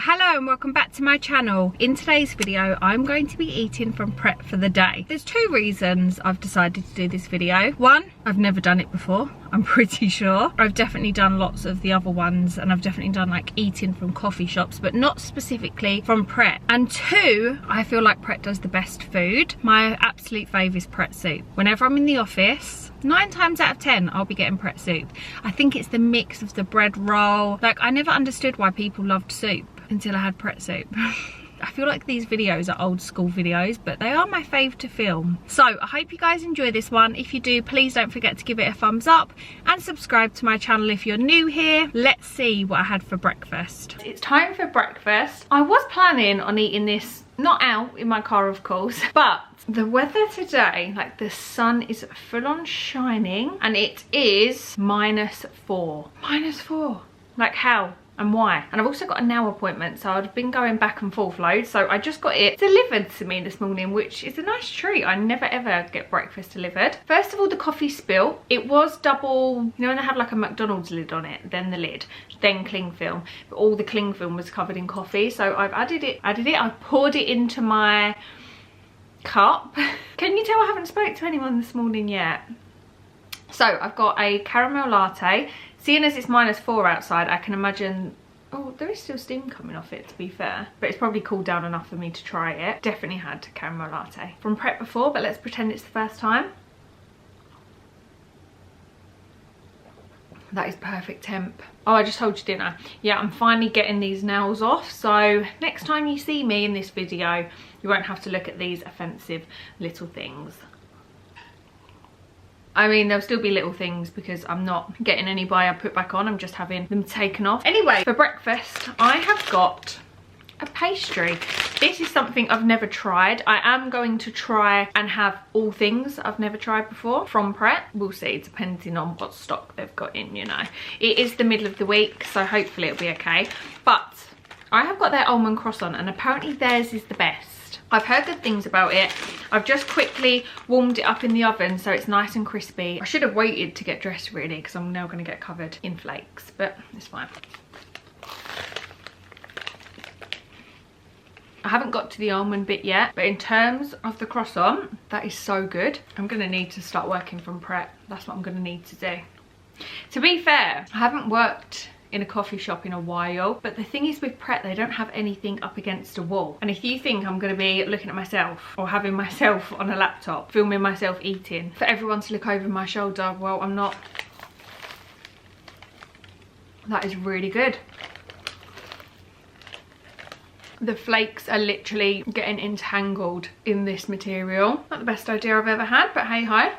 Hello and welcome back to my channel. In today's video I'm going to be eating from Pret for the day. There's two reasons I've decided to do this video. One, I've never done it before, I'm pretty sure. I've definitely done lots of the other ones and I've definitely done like eating from coffee shops, but not specifically from Pret. And two, I feel like Pret does the best food. My absolute favourite is Pret soup. Whenever I'm in the office, 9 times out of 10 I'll be getting Pret soup. I think it's the mix of the bread roll. Like, I never understood why people loved soup until I had Pret soup. I feel like these videos are old school videos, but they are my fave to film. So I hope you guys enjoy this one. If you do, please don't forget to give it a thumbs up and subscribe to my channel if you're new here. Let's see what I had for breakfast. It's time for breakfast. I was planning on eating this not out in my car, of course, but the weather today, like the sun is full on shining and it is -4. -4. Like, how? And why? And I've also got a nail appointment, so I've been going back and forth loads, so I just got it delivered to me this morning, which is a nice treat. I never ever get breakfast delivered. First of all, the coffee spilt. It was double, you know when they have like a McDonald's lid on it, then the lid, then cling film, but all the cling film was covered in coffee, so I've added it, I poured it into my cup. Can you tell I haven't spoke to anyone this morning yet? So I've got a caramel latte. Seeing as it's -4 outside, I can imagine, oh, there is still steam coming off it, to be fair, but it's probably cooled down enough for me to try it. Definitely had caramel latte from Pret before, but let's pretend it's the first time. That is perfect temp. Oh, I just told you, didn't I? Yeah, I'm finally getting these nails off, so next time you see me in this video, you won't have to look at these offensive little things. I mean, there'll still be little things because I'm not getting any I put back on, I'm just having them taken off. Anyway, for breakfast, I have got a pastry. This is something I've never tried. I am going to try and have all things I've never tried before from Pret. We'll see, depending on what stock they've got in, you know. It is the middle of the week, so hopefully it'll be okay. But I have got their almond croissant and apparently theirs is the best. I've heard good things about it. I've just quickly warmed it up in the oven so it's nice and crispy. I should have waited to get dressed really because I'm now going to get covered in flakes, but it's fine. I haven't got to the almond bit yet, but in terms of the croissant, that is so good. I'm going to need to start working from Pret. That's what I'm going to need to do. To be fair, I haven't worked in a coffee shop in a while, but the thing is with Pret, they don't have anything up against a wall, and if you think I'm going to be looking at myself or having myself on a laptop filming myself eating for everyone to look over my shoulder, well, I'm not. That is really good. The flakes are literally getting entangled in this material. Not the best idea I've ever had, but hey ho.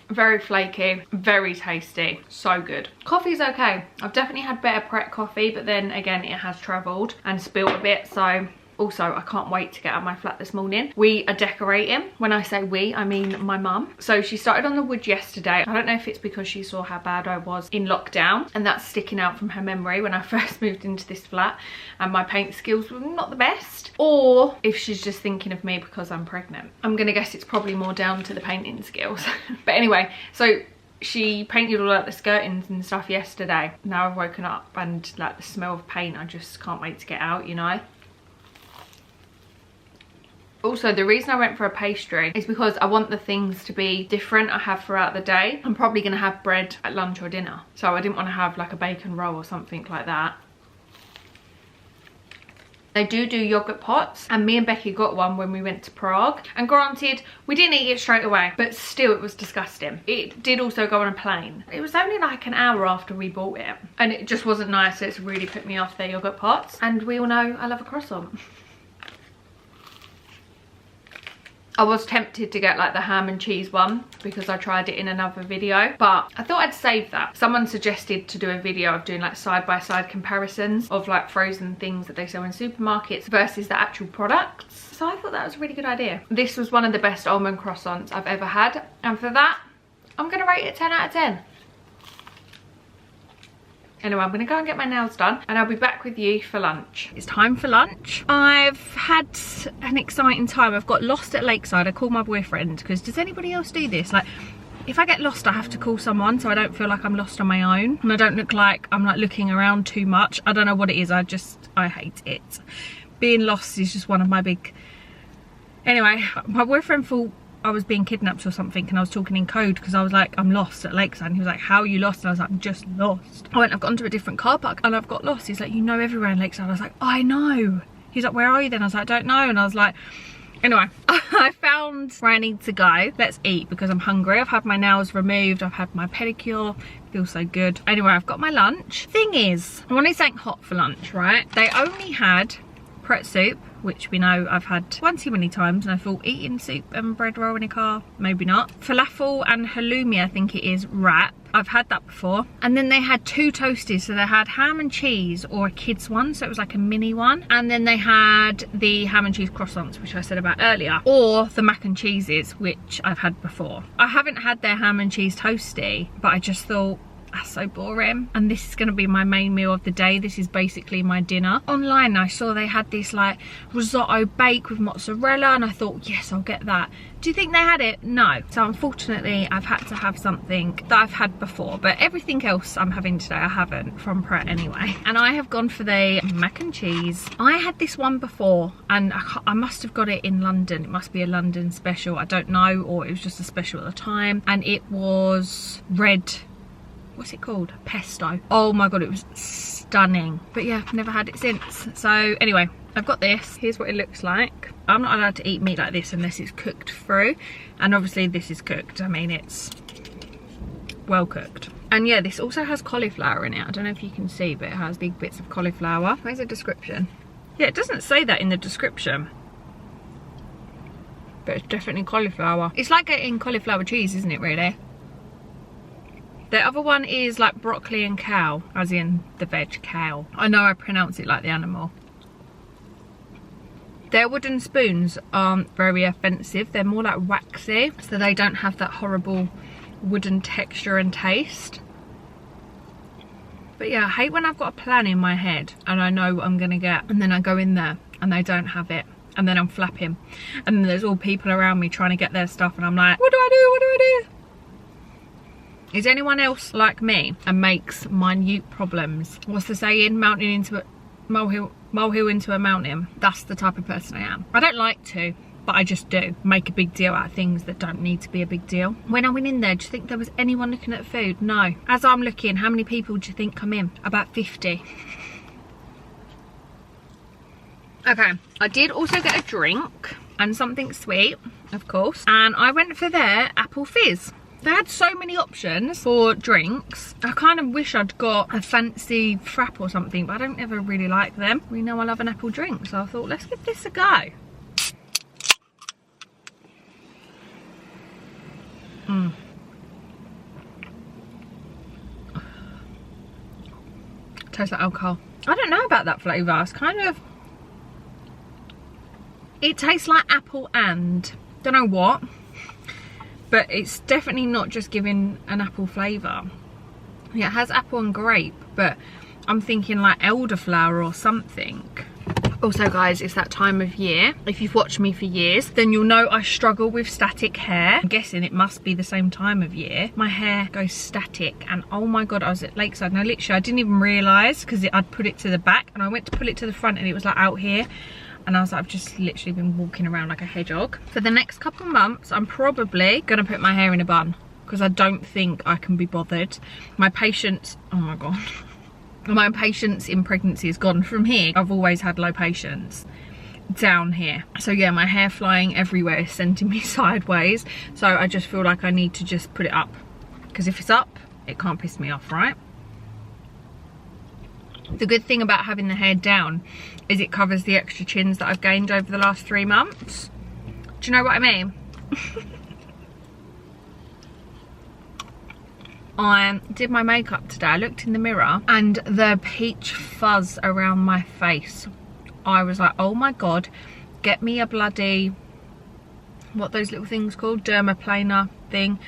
Very flaky, very tasty, so good. Coffee's okay. I've definitely had better Pret coffee, but then again it has travelled and spilled a bit, so also I can't wait to get out of my flat this morning. We are decorating. When I say we, I mean my mum. So she started on the wood yesterday. I don't know if it's because she saw how bad I was in lockdown and that's sticking out from her memory when I first moved into this flat and my paint skills were not the best, or if she's just thinking of me because I'm pregnant. I'm gonna guess it's probably more down to the painting skills. But anyway, so she painted all out the skirtings and stuff yesterday. Now I've woken up and like the smell of paint, I just can't wait to get out, you know. Also, the reason I went for a pastry is because I want the things to be different I have throughout the day. I'm probably going to have bread at lunch or dinner, so I didn't want to have like a bacon roll or something like that. They do yogurt pots, and me and Becky got one when we went to Prague, and granted we didn't eat it straight away, but still it was disgusting. It did also go on a plane. It was only like an hour after we bought it and it just wasn't nice, so it's really put me off their yogurt pots. And we all know I love a croissant. I was tempted to get like the ham and cheese one because I tried it in another video, but I thought I'd save that. Someone suggested to do a video of doing like side-by-side comparisons of like frozen things that they sell in supermarkets versus the actual products. So I thought that was a really good idea. This was one of the best almond croissants I've ever had, and for that, I'm gonna rate it 10 out of 10. Anyway, I'm gonna go and get my nails done and I'll be back with you for lunch. It's time for lunch. I've had an exciting time. I've got lost at Lakeside. I called my boyfriend because does anybody else do this? Like, if I get lost, I have to call someone so I don't feel like I'm lost on my own. And I don't look like I'm like looking around too much. I don't know what it is. I hate it. Being lost is just one of my big... Anyway, my boyfriend thought I was being kidnapped or something, and I was talking in code because I was like, I'm lost at Lakeside. And he was like, how are you lost? And I was like, I'm just lost. I went, I've gone to a different car park and I've got lost. He's like, you know everywhere in Lakeside. I was like, I know. He's like, where are you then? I was like, I don't know. And I was like, anyway, I found where I need to go. Let's eat because I'm hungry. I've had my nails removed. I've had my pedicure. Feels so good. Anyway, I've got my lunch. Thing is, I wanted something hot for lunch, right? They only had Pret soup, which we know I've had one too many times, and I thought eating soup and bread roll in a car, maybe not. Falafel and halloumi, I think it is, wrap. I've had that before. And then they had 2 toasties, so they had ham and cheese or a kid's one, so it was like a mini one. And then they had the ham and cheese croissants, which I said about earlier, or the mac and cheeses, which I've had before. I haven't had their ham and cheese toasty, but I just thought, that's so boring, and this is going to be my main meal of the day. This is basically my dinner. Online I saw they had this like risotto bake with mozzarella, and I thought, yes, I'll get that. Do you think they had it? No. So unfortunately I've had to have something that I've had before, but everything else I'm having today I haven't, from Pret anyway. And I have gone for the mac and cheese. I had this one before, and I must have got it in London. It must be a London special, I don't know, or it was just a special at the time, and it was red, what's it called, pesto. Oh my god, it was stunning. But yeah, I've never had it since. So anyway, I've got this. Here's what it looks like. I'm not allowed to eat meat like this unless it's cooked through, and obviously this is cooked. I mean, it's well cooked. And yeah, this also has cauliflower in it. I don't know if you can see, but it has big bits of cauliflower. Where's the description? Yeah, it doesn't say that in the description, but it's definitely cauliflower. It's like getting cauliflower cheese, isn't it, really? The other one is like broccoli and cow, as in the veg cow. I know I pronounce it like the animal. Their wooden spoons aren't very offensive. They're more like waxy, so they don't have that horrible wooden texture and taste. But yeah, I hate when I've got a plan in my head and I know what I'm gonna get, and then I go in there and they don't have it, and then I'm flapping, and then there's all people around me trying to get their stuff, and I'm like, what do I do? What do I do? Is anyone else like me and makes minute problems? What's the saying? Mountain into a molehill into a mountain. That's the type of person I am. I don't like to, but I just do make a big deal out of things that don't need to be a big deal. When I went in there, do you think there was anyone looking at food? No. As I'm looking, how many people do you think come in? About 50. Okay, I did also get a drink and something sweet, of course, and I went for their apple fizz. They had so many options for drinks. I kind of wish I'd got a fancy frap or something, but I don't ever really like them. We know I love an apple drink, so I thought, let's give this a go. Tastes like alcohol. I don't know about that flavour. It's kind of... It tastes like apple and... don't know what. But it's definitely not just giving an apple flavour. Yeah, it has apple and grape, but I'm thinking like elderflower or something. Also guys, it's that time of year. If you've watched me for years, then you'll know I struggle with static hair. I'm guessing it must be the same time of year. My hair goes static, and oh my god, I was at Lakeside and I didn't even realise, because I'd put it to the back and I went to pull it to the front and it was like out here. And I was like, I've just literally been walking around like a hedgehog. For the next couple of months, I'm probably gonna put my hair in a bun, because I don't think I can be bothered. My patience, oh my god. My patience in pregnancy is gone. From here, I've always had low patience down here. So yeah, my hair flying everywhere is sending me sideways. So I just feel like I need to just put it up, because if it's up, it can't piss me off, right? The good thing about having the hair down is it covers the extra chins that I've gained over the last 3 months. Do you know what I mean? I did my makeup today. I looked in the mirror and the peach fuzz around my face. I was like, oh my god, get me a bloody, what those little things called? Dermaplaner thing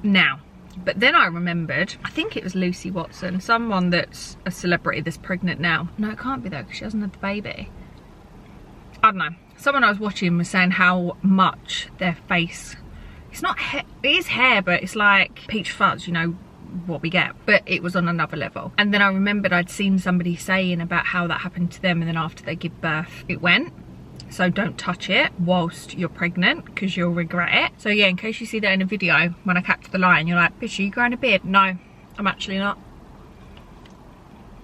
now. But then I remembered, I think it was Lucy Watson, someone that's a celebrity that's pregnant now. No, it can't be though, because she hasn't had the baby. I don't know. Someone I was watching was saying how much their face it's not it is hair, but it's like peach fuzz, you know what we get, but it was on another level. And then I remembered I'd seen somebody saying about how that happened to them, and then after they give birth it went. So don't touch it whilst you're pregnant because you'll regret it. So yeah, in case you see that in a video when I capture the line, you're like, bitch, are you growing a beard? No, I'm actually not.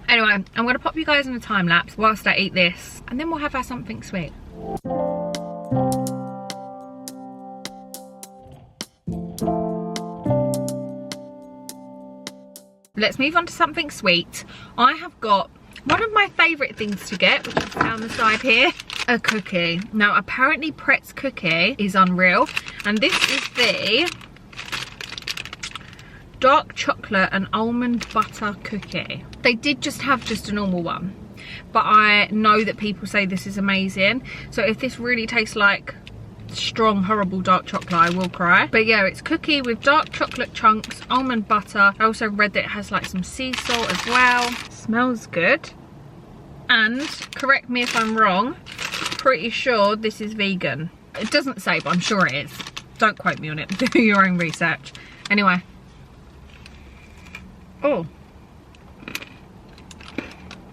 Anyway, I'm going to pop you guys in a time lapse whilst I eat this, and then we'll have our something sweet. Let's move on to something sweet. I have got one of my favourite things to get, which is down the side here, a cookie. Now apparently Pret's cookie is unreal, and this is the dark chocolate and almond butter cookie. They did just have just a normal one, but I know that people say this is amazing. So if this really tastes like strong horrible dark chocolate, I will cry. But yeah, it's cookie with dark chocolate chunks, almond butter. I also read that it has like some sea salt as well. Smells good. And correct me if I'm wrong, pretty sure this is vegan. It doesn't say, but I'm sure it is. Don't quote me on it. Do your own research. Anyway. Oh,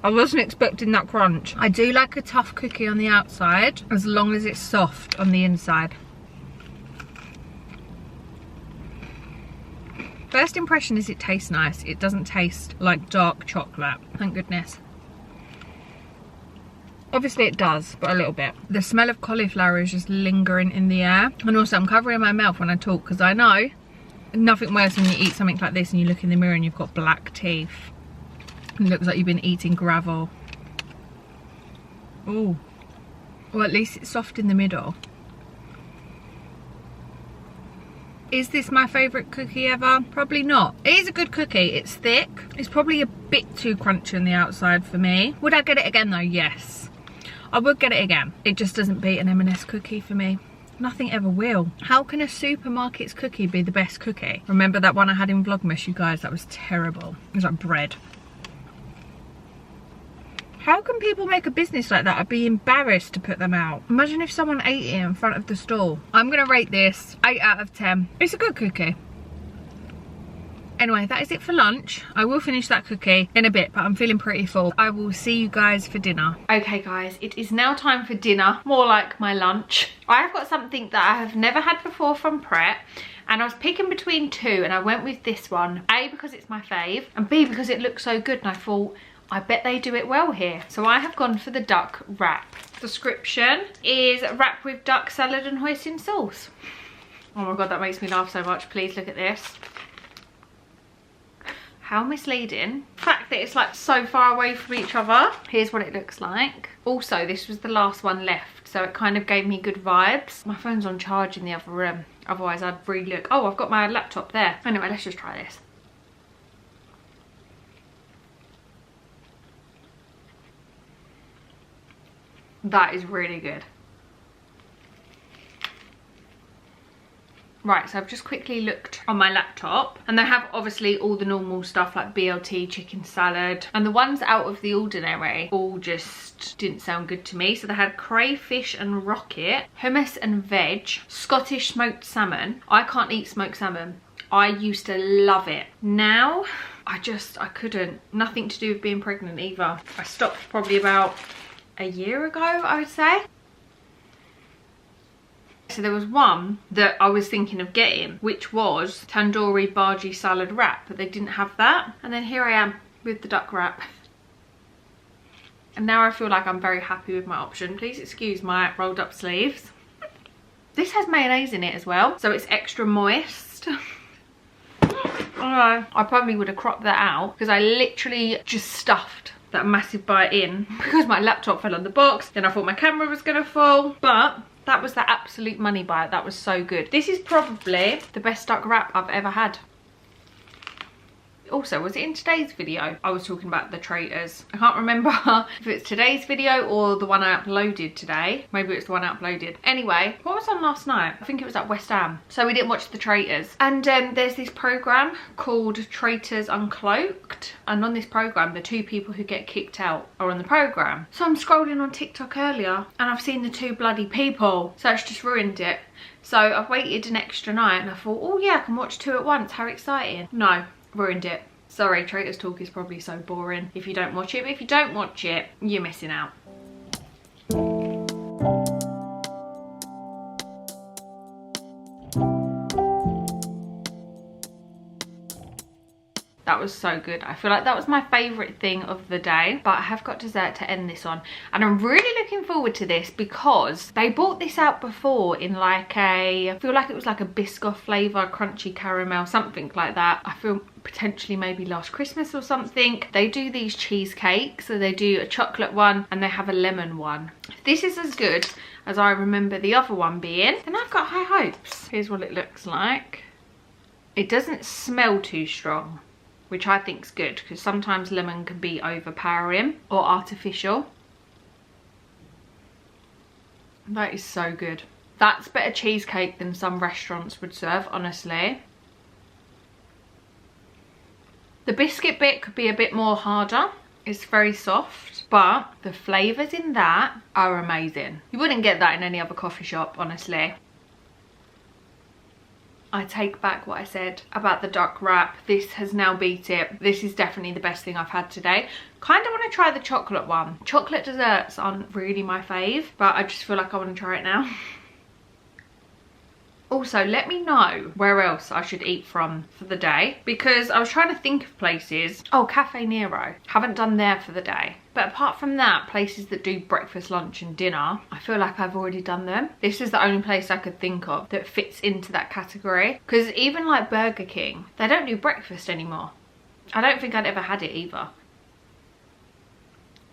I wasn't expecting that crunch. I do like a tough cookie on the outside as long as it's soft on the inside. First impression is it tastes nice. It doesn't taste like dark chocolate, thank goodness. Obviously it does, but a little bit. The smell of cauliflower is just lingering in the air. And also I'm covering my mouth when I talk because I know nothing worse when you eat something like this and you look in the mirror and you've got black teeth. It looks like you've been eating gravel. Oh, well at least it's soft in the middle. Is this my favourite cookie ever? Probably not. It is a good cookie. It's thick. It's probably a bit too crunchy on the outside for me. Would I get it again though? Yes. I would get it again. It just doesn't beat an M&S cookie for me. Nothing ever will. How can a supermarket's cookie be the best cookie? Remember that one I had in Vlogmas, you guys? That was terrible. It was like bread. How can people make a business like that? I'd be embarrassed to put them out. Imagine if someone ate it in front of the store. I'm gonna rate this 8 out of 10. It's a good cookie. Anyway, that is it for lunch. I will finish that cookie in a bit, but I'm feeling pretty full. I will see you guys for dinner. Okay guys, it is now time for dinner. More like my lunch. I have got something that I have never had before from Pret, and I was picking between two and I went with this one. A, because it's my fave, and B, because it looks so good and I thought, I bet they do it well here. So I have gone for the duck wrap. Description is wrap with duck salad and hoisin sauce. Oh my god, that makes me laugh so much. Please look at this. How misleading. The fact that it's like so far away from each other. Here's what it looks like. Also, this was the last one left, so it kind of gave me good vibes. My phone's on charge in the other room. Otherwise I'd really look. Oh, I've got my laptop there. Anyway, let's just try this. That is really good. Right, so I've just quickly looked on my laptop and they have obviously all the normal stuff like BLT, chicken salad, and the ones out of the ordinary all just didn't sound good to me. So they had crayfish and rocket, hummus and veg, Scottish smoked salmon. I can't eat smoked salmon. I used to love it. Now, I couldn't. Nothing to do with being pregnant either. I stopped probably about a year ago, I would say. So there was one that I was thinking of getting, which was tandoori bhaji salad wrap, but they didn't have that. And then here I am with the duck wrap. And now I feel like I'm very happy with my option. Please excuse my rolled up sleeves. This has mayonnaise in it as well, so it's extra moist. I probably would have cropped that out because I literally just stuffed that massive bite in because my laptop fell on the box. Then I thought my camera was gonna fall, but that was the absolute money bite. That was so good. This is probably the best duck wrap I've ever had. Also, was it in today's video I was talking about the traitors? I can't remember if it's today's video or the one I uploaded today. Maybe it's the one I uploaded. Anyway, what was on last night? I think it was at West Ham. So we didn't watch the traitors. And there's this program called Traitors Uncloaked. And on this program, the 2 people who get kicked out are on the program. So I'm scrolling on TikTok earlier and I've seen the 2 bloody people. So it's just ruined it. So I've waited an extra night and I thought, oh yeah, I can watch 2 at once. How exciting. No, ruined it. Sorry, Traitors Talk is probably so boring if you don't watch it. But if you don't watch it, you're missing out. That was so good. I feel like that was my favourite thing of the day, but I have got dessert to end this on, and I'm really looking forward to this because they brought this out before in like I feel like it was like a Biscoff flavour, crunchy caramel, something like that. I feel potentially maybe last Christmas or something. They do these cheesecakes, so they do a chocolate one and they have a lemon one. If this is as good as I remember the other one being, then I've got high hopes. Here's what it looks like. It doesn't smell too strong, which I think is good because sometimes lemon can be overpowering or artificial. That is so good. That's better cheesecake than some restaurants would serve, honestly. The biscuit bit could be a bit more harder. It's very soft, but the flavours in that are amazing. You wouldn't get that in any other coffee shop, honestly. I take back what I said about the duck wrap. This has now beat it. This is definitely the best thing I've had today. Kind of want to try the chocolate one. Chocolate desserts aren't really my fave, but I just feel like I want to try it now. Also, let me know where else I should eat from for the day, because I was trying to think of places. Oh, Cafe Nero. Haven't done there for the day. But apart from that, places that do breakfast, lunch and dinner, I feel like I've already done them. This is the only place I could think of that fits into that category. Because even like Burger King, they don't do breakfast anymore. I don't think I'd ever had it either.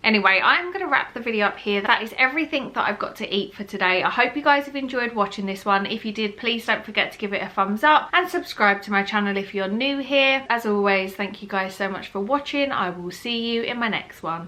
Anyway, I'm going to wrap the video up here. That is everything that I've got to eat for today. I hope you guys have enjoyed watching this one. If you did, please don't forget to give it a thumbs up and subscribe to my channel if you're new here. As always, thank you guys so much for watching. I will see you in my next one.